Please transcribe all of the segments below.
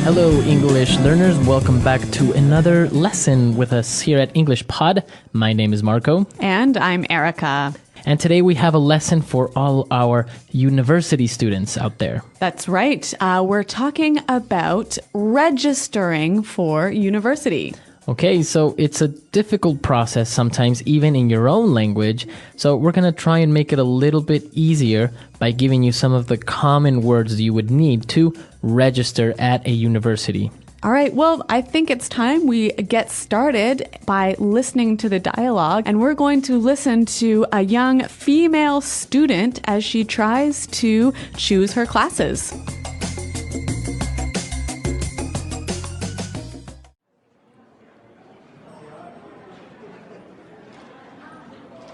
Hello, English learners. Welcome back to another lesson with us here at English Pod. My name is Marco. And I'm Erica. And today we have a lesson for all our university students out there. That's right. We're talking about registering for university. Okay, so it's a difficult process sometimes, even in your own language. So we're going to try and make it a little bit easier by giving you some of the common words you would need to register at a university. All right, well, I think it's time we get started by listening to the dialogue. And we're going to listen to a young female student as she tries to choose her classes.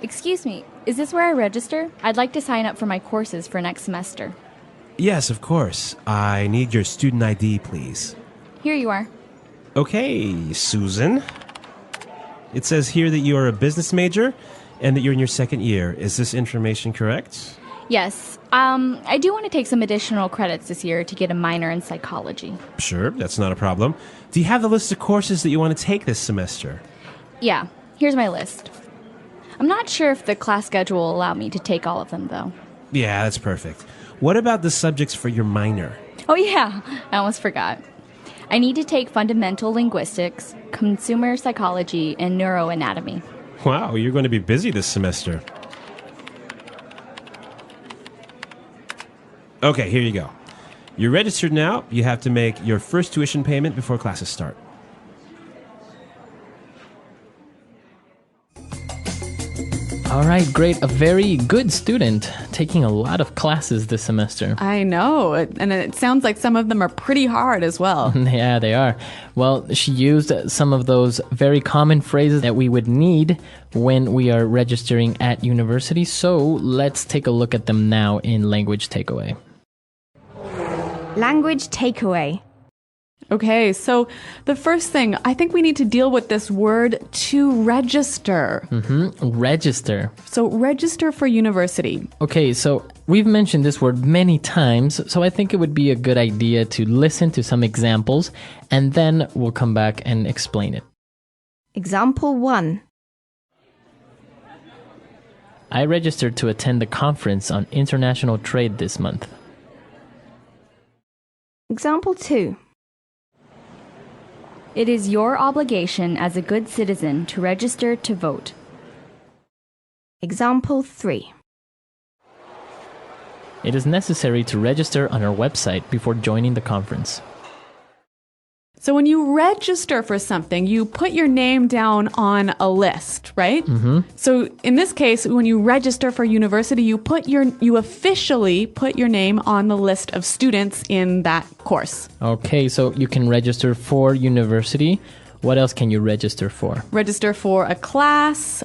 Excuse me, is this where I register? I'd like to sign up for my courses for next semester. Yes, of course. I need your student ID, please. Here you are. Okay, Susan. It says here that you are a business major and that you're in your second year. Is this information correct? Yes, I do want to take some additional credits this year to get a minor in psychology. Sure, that's not a problem. Do you have the list of courses that you want to take this semester? Yeah, here's my list. I'm not sure if the class schedule will allow me to take all of them, though. Yeah, that's perfect. What about the subjects for your minor? Oh yeah, I almost forgot. I need to take fundamental linguistics, consumer psychology, and neuroanatomy. Wow, you're going to be busy this semester. Okay, here you go. You're registered now. You have to make your first tuition payment before classes start. All right, great. A very good student, taking a lot of classes this semester. I know, and it sounds like some of them are pretty hard as well. Yeah, they are. Well, she used some of those very common phrases that we would need when we are registering at university. So let's take a look at them now in Language Takeaway. Language takeaway. Okay, so the first thing, I think we need to deal with this word to register. Register. So register for university. Okay, so we've mentioned this word many times, so I think it would be a good idea to listen to some examples, and then we'll come back and explain it. Example 1. I registered to attend the conference on international trade this month. Example 2. It is your obligation as a good citizen to register to vote. Example 3. It is necessary to register on our website before joining the conference. So when you register for something, you put your name down on a list, right? So in this case, when you register for university, you officially put your name on the list of students in that course. Okay, so you can register for university. What else can you register for? Register for a class.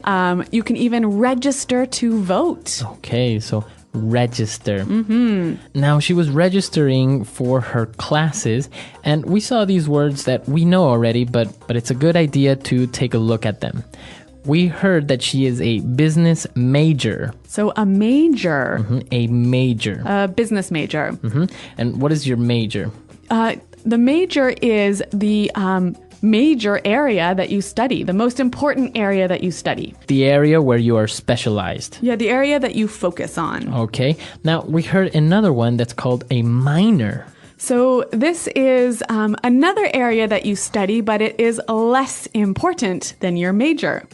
You can even register to vote. Okay, so register. Now, she was registering for her classes, and we saw these words that we know already, but it's a good idea to take a look at them. We heard that she is a business major. So a major. A major. A business major. And what is your major? The major is the major area that you study, the most important area that you study. The area where you are specialized. Yeah, the area that you focus on. Okay. Now, we heard another one that's called a minor. So this is another area that you study, but it is less important than your major.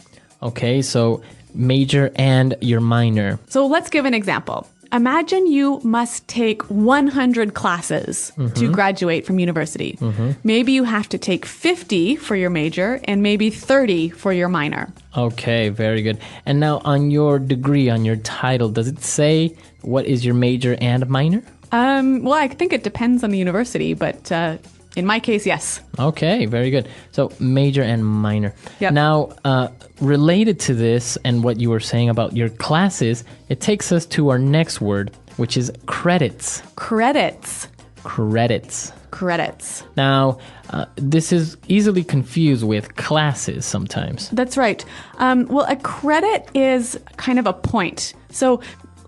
Okay, so major and your minor. So let's give an example. Imagine you must take 100 classes to graduate from university. Maybe you have to take 50 for your major and maybe 30 for your minor. Okay, very good. And now on your degree, on your title, does it say what is your major and minor? Well, I think it depends on the university, but in my case, yes. Okay, very good. So major and minor. Yep. Now, related to this and what you were saying about your classes, it takes us to our next word, which is credits. Credits. Credits. Credits. Now, this is easily confused with classes sometimes. That's right. Well, a credit is kind of a point. So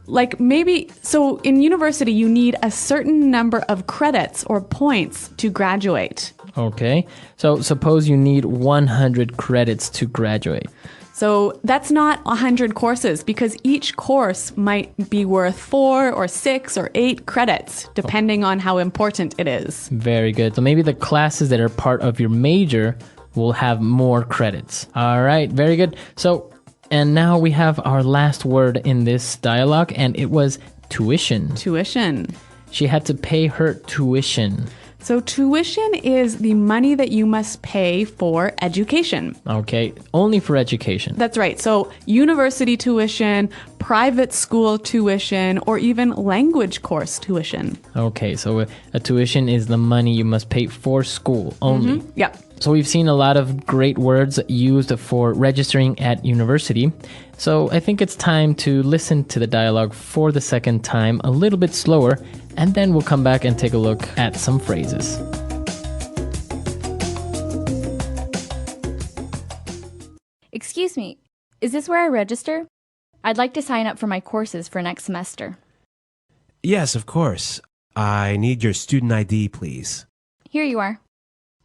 Like maybe, so in university, you need a certain number of credits or points to graduate. Okay. So suppose you need 100 credits to graduate. So that's not 100 courses because each course might be worth 4 or 6 or 8 credits, depending on how important it is. Very good. So maybe the classes that are part of your major will have more credits. All right. Very good. So, and now we have our last word in this dialogue, and it was tuition. Tuition. She had to pay her tuition. So tuition is the money that you must pay for education. Okay, only for education. That's right. So university tuition, private school tuition, or even language course tuition. Okay, so a tuition is the money you must pay for school only. Yep. So we've seen a lot of great words used for registering at university. So I think it's time to listen to the dialogue for the second time a little bit slower, and then we'll come back and take a look at some phrases. Excuse me, is this where I register? I'd like to sign up for my courses for next semester. Yes, of course. I need your student ID, please. Here you are.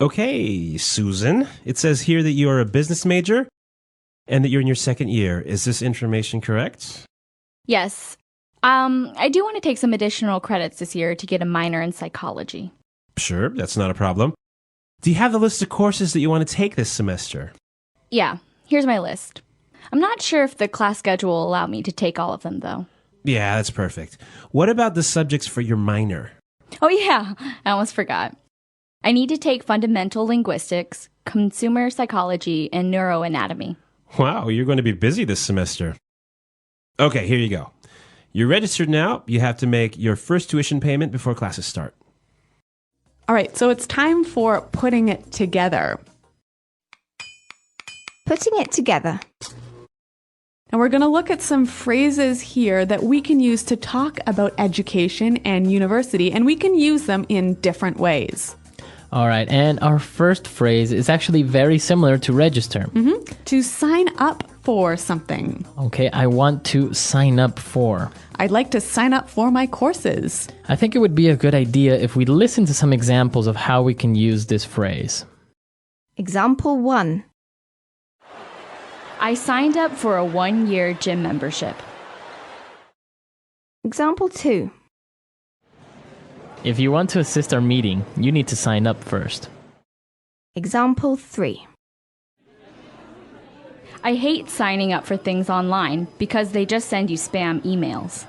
Okay, Susan. It says here that you are a business major and that you're in your second year. Is this information correct? Yes. I do want to take some additional credits this year to get a minor in psychology. Sure, that's not a problem. Do you have the list of courses that you want to take this semester? Yeah, here's my list. I'm not sure if the class schedule will allow me to take all of them, though. Yeah, that's perfect. What about the subjects for your minor? Oh yeah, I almost forgot. I need to take fundamental linguistics, consumer psychology, and neuroanatomy. Wow, you're going to be busy this semester. Okay, here you go. You're registered now. You have to make your first tuition payment before classes start. All right, so it's time for putting it together. Putting it together. And we're going to look at some phrases here that we can use to talk about education and university, and we can use them in different ways. All right, and our first phrase is actually very similar to register. To sign up for something. Okay, I want to sign up for. I'd like to sign up for my courses. I think it would be a good idea if we listen to some examples of how we can use this phrase. Example 1. I signed up for a 1-year gym membership. Example 2. If you want to assist our meeting, you need to sign up first. Example 3. I hate signing up for things online because they just send you spam emails.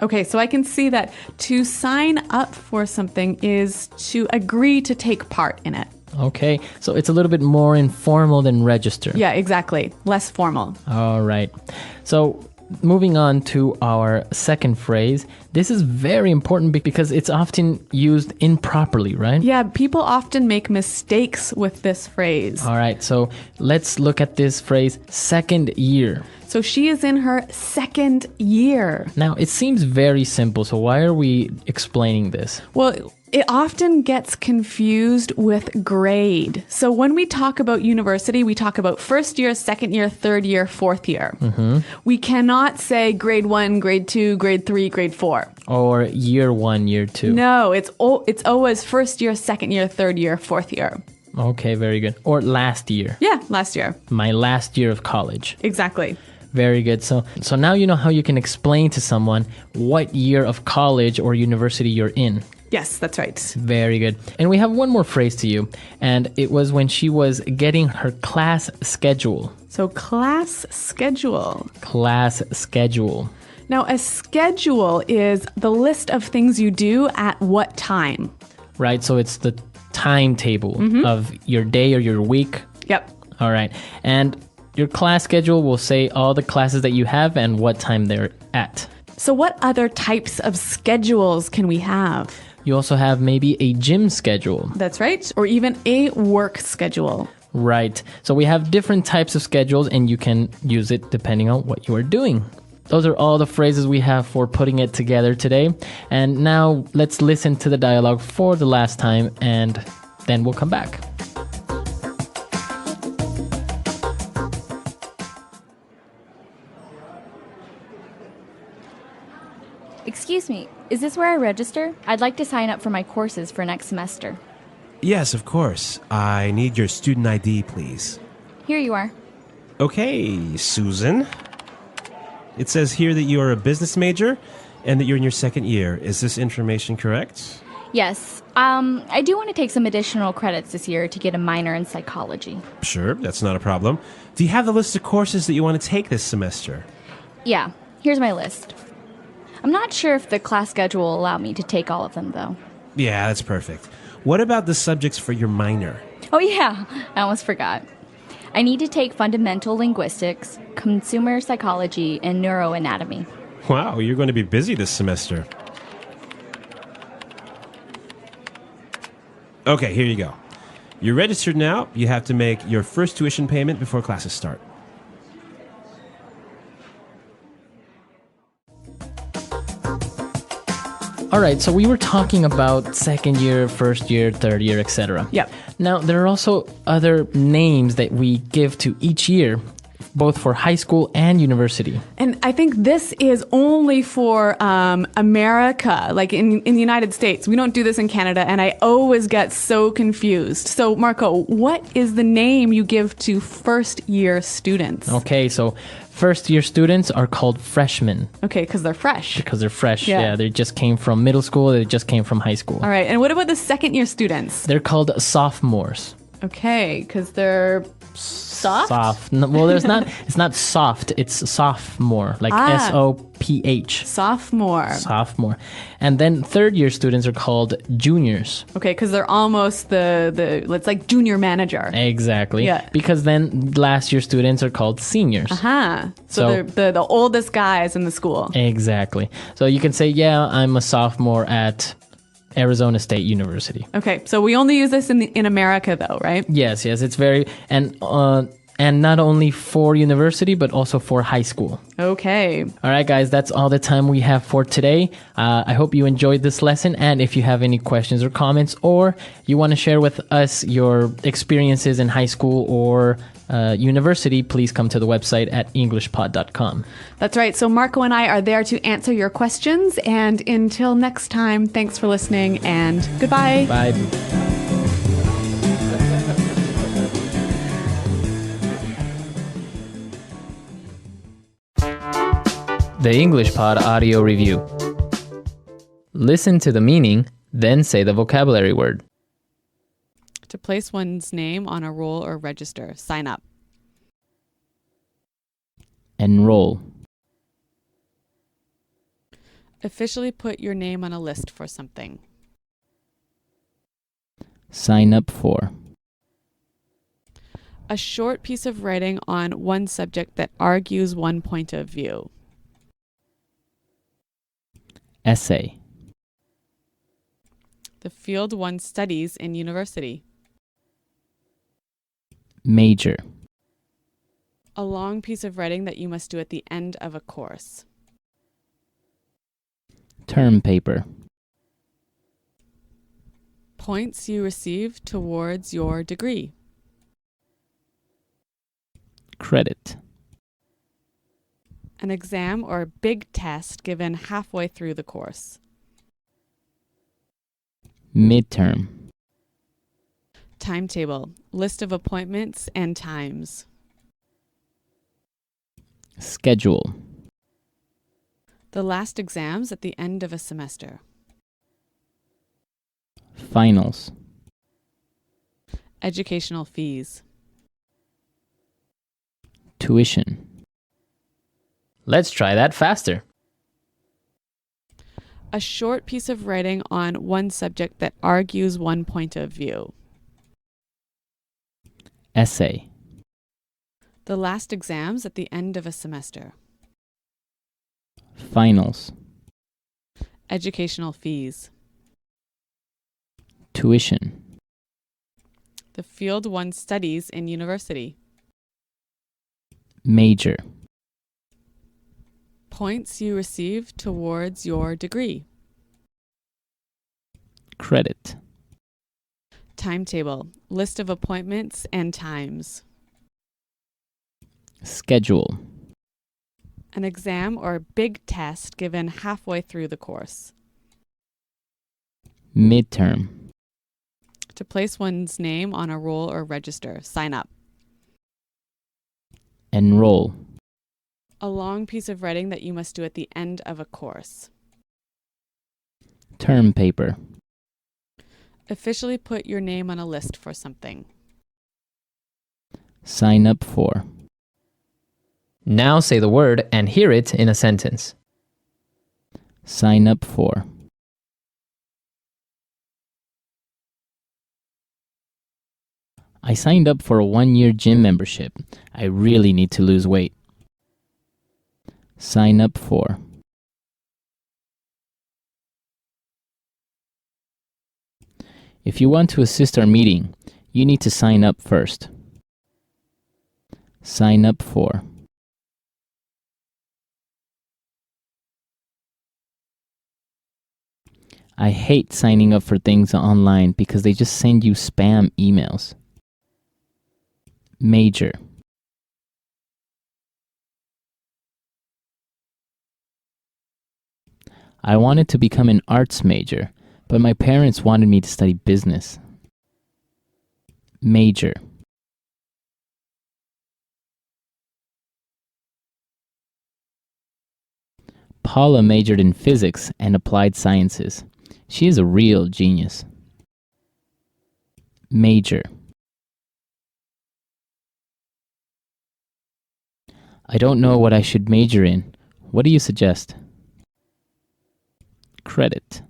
Okay, so I can see that to sign up for something is to agree to take part in it. Okay, so it's a little bit more informal than register. Yeah, exactly. Less formal. All right. So moving on to our second phrase. This is very important because it's often used improperly, right? Yeah, people often make mistakes with this phrase. All right, so let's look at this phrase, second year. So she is in her second year. Now, it seems very simple, so why are we explaining this? Well, it often gets confused with grade. So when we talk about university, we talk about first year, second year, third year, fourth year. We cannot say grade 1, grade 2, grade 3, grade 4. Or year 1, year 2. No, it's always first year, second year, third year, fourth year. Okay, very good. Or last year. Yeah, last year. My last year of college. Exactly. Very good. So now you know how you can explain to someone what year of college or university you're in. Yes, that's right. Very good. And we have one more phrase to you, and it was when she was getting her class schedule. So class schedule. Class schedule. Now, a schedule is the list of things you do at what time. Right, so it's the timetable of your day or your week. Yep. All right. And your class schedule will say all the classes that you have and what time they're at. So what other types of schedules can we have? You also have maybe a gym schedule. That's right. Or even a work schedule. Right. So we have different types of schedules, and you can use it depending on what you are doing. Those are all the phrases we have for putting it together today. And now let's listen to the dialogue for the last time, and then we'll come back. Excuse me, is this where I register? I'd like to sign up for my courses for next semester. Yes, of course. I need your student ID, please. Here you are. Okay, Susan. It says here that you are a business major and that you're in your second year. Is this information correct? Yes, I do want to take some additional credits this year to get a minor in psychology. Sure, that's not a problem. Do you have the list of courses that you want to take this semester? Yeah, here's my list. I'm not sure if the class schedule will allow me to take all of them, though. Yeah, that's perfect. What about the subjects for your minor? Oh, yeah, I almost forgot. I need to take fundamental linguistics, consumer psychology, and neuroanatomy. Wow, you're going to be busy this semester. Okay, here you go. You're registered now. You have to make your first tuition payment before classes start. All right, so we were talking about second year, first year, third year, etc. Yep. Now, there are also other names that we give to each year, both for high school and university. And I think this is only for America, like in the United States. We don't do this in Canada, and I always get so confused. So, Marco, what is the name you give to first-year students? Okay, so first year students are called freshmen Okay, because they're fresh. because they're fresh. Yeah. Yeah, they just came from middle school, they just came from high school. All right, and what about the second-year students? They're called sophomores. Okay, because they're soft? Soft. No, well, it's not soft, it's sophomore, like Ah. SOPH. Sophomore. Sophomore. And then third year students are called juniors. Okay, because they're almost it's like junior manager. Exactly. Yeah. Because then last year students are called seniors. Huh. So So- they're the oldest guys in the school. Exactly. So you can say, yeah, I'm a sophomore at Arizona State University. Okay, so we only use this in America, though, right? Yes, and not only for university, but also for high school. Okay. All right, guys, that's all the time we have for today. I hope you enjoyed this lesson. And if you have any questions or comments, or you want to share with us your experiences in high school or university, please come to the website at englishpod.com. That's right. So Marco and I are there to answer your questions. And until next time, thanks for listening and goodbye. Bye. The English Pod Audio Review. Listen to the meaning, then say the vocabulary word. To place one's name on a roll or register, sign up. Enroll. Officially put your name on a list for something. Sign up for. A short piece of writing on one subject that argues one point of view. Essay. The field one studies in university. Major. A long piece of writing that you must do at the end of a course. Term paper. Points you receive towards your degree. Credit. An exam or big test given halfway through the course. Midterm. Timetable, list of appointments and times. Schedule. The last exams at the end of a semester. Finals. Educational fees. Tuition. Let's try that faster. A short piece of writing on one subject that argues one point of view. Essay. The last exams at the end of a semester. Finals. Educational fees. Tuition. The field one studies in university. Major. Points you receive towards your degree. Credit. Timetable, list of appointments and times. Schedule. An exam or big test given halfway through the course. Midterm. To place one's name on a roll or register. Sign up. Enroll. A long piece of writing that you must do at the end of a course. Term paper. Officially put your name on a list for something. Sign up for. Now say the word and hear it in a sentence. Sign up for. I signed up for a 1-year gym membership. I really need to lose weight. Sign up for. If you want to assist our meeting, you need to sign up first. Sign up for. I hate signing up for things online because they just send you spam emails. Major. I wanted to become an arts major, but my parents wanted me to study business. Major. Paula majored in physics and applied sciences. She is a real genius. Major. I don't know what I should major in. What do you suggest? Credit.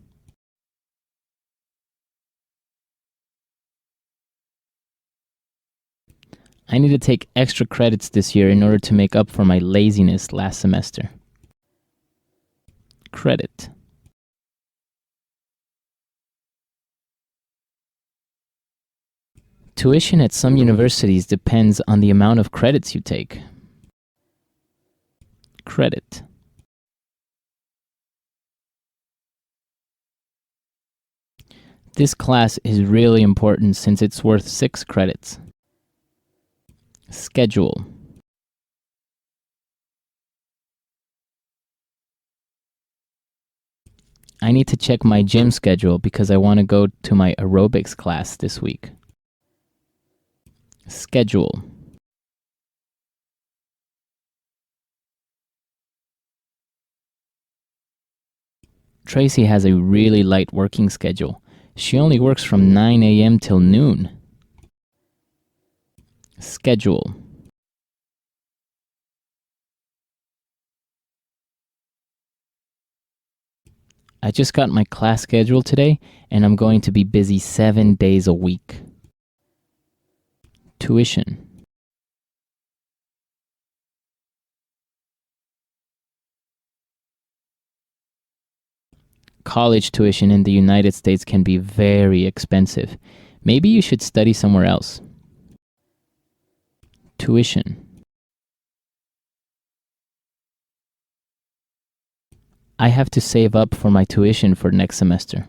I need to take extra credits this year in order to make up for my laziness last semester. Credit. Tuition at some universities depends on the amount of credits you take. Credit. This class is really important since it's worth 6 credits. Schedule. I need to check my gym schedule because I want to go to my aerobics class this week. Schedule. Tracy has a really light working schedule. She only works from 9 a.m. till noon. Schedule. I just got my class schedule today, and I'm going to be busy 7 days a week. Tuition. College tuition in the United States can be very expensive. Maybe you should study somewhere else. Tuition. I have to save up for my tuition for next semester.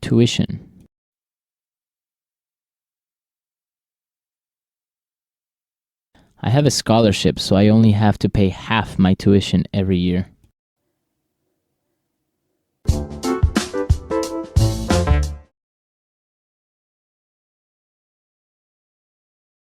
Tuition. I have a scholarship, so I only have to pay half my tuition every year.